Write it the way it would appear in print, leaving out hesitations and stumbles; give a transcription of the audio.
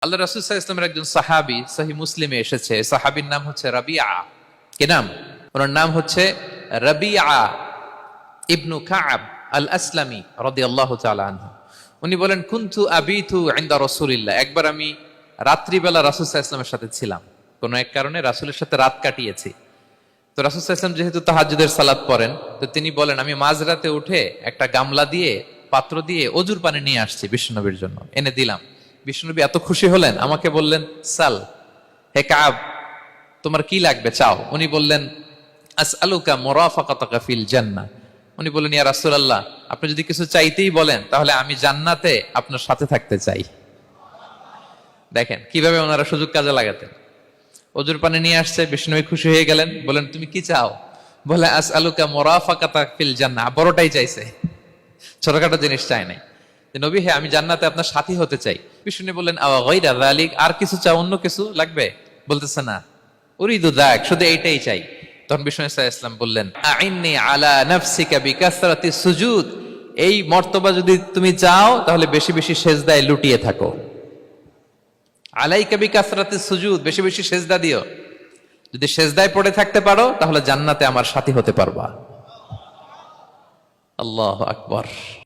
আল্লাহ রাসূল সাল্লাল্লাহু আলাইহি ওয়াসাল্লামের একজন সাহাবী সহিহ মুসলিমে এসেছে, সাহাবীর নাম হচ্ছে রাবিআ। কি নাম? ওনার নাম হচ্ছে রাবিআ ইবনু কাব আল আসলামি রাদিয়াল্লাহু তাআলা আনহু। উনি বলেন, কুনতু আবিতু ইনদা রাসূলিল্লাহ, একবার আমি রাত্রিবেলা রাসূল সাল্লাল্লাহু আলাইহি ওয়াসাল্লামের সাথে ছিলাম। কোনো এক কারণে রাসূলের সাথে রাত কাটিয়েছি। তো রাসূল সাল্লাল্লাহু আলাইহি ওয়াসাল্লাম যেহেতু তাহাজ্জুদের সালাত পড়েন, তো তিনি বলেন, আমি মাঝরাতে উঠে একটা গামলা দিয়ে, পাত্র দিয়ে অজুর পানি নিয়ে আসছি বিশ্বনবীর জন্য, এনে দিলাম। বিশ্বনবী এত খুশি হলেন, আমাকে বললেন, সাল, হে কাব, তোমার কি লাগবে চাও। উনি বললেন, আসআলুকা মুরাফাকাতাকা ফিল জান্নাহ। উনি বললেন, ইয়া রাসূলুল্লাহ, আপনি যদি কিছু চাইতেই বলেন তাহলে আমি জান্নাতে আপনার সাথে থাকতে চাই। দেখেন কিভাবে ওনারা সুযোগ কাজে লাগাতেন। অজুর পানি নিয়ে আসছে, বিষ্ণুবী খুশি হয়ে গেলেন, বলেন, তুমি কি চাও? বলে, আসআলুকা মুরাফাকাতাকা ফিল জান্নাহ। বড়টাই চাইছে, ছোটখাটো জিনিস চাই নাই। যে নবী, হে, আমি জান্নাতে আপনার সাথী হতে চাই। বিষ্ণু বললেন, আওয়া গায়রা যালিক, আর কিছু চাও, অন্য কিছু লাগবে? বলতেছে, না, উরিদু যাক, শুধু এইটাই চাই। তখন বিষ্ণু সাল্লাল্লাহু আলাইহি ওয়াসাল্লাম বললেন, আইন্নি আলা নাফসিকা বিকাসরাতি সুজুদ, এই মর্তবা যদি তুমি চাও তাহলে বেশি বেশি সেজদায় লুটিয়ে থাকো। আলাইকা বিকাসরাতি সুজুদ, বেশি বেশি সেজদা দিও। যদি সেজদায় পড়ে থাকতে পারো তাহলে জান্নাতে আমার সাথী হতে পারবা। আল্লাহু আকবার।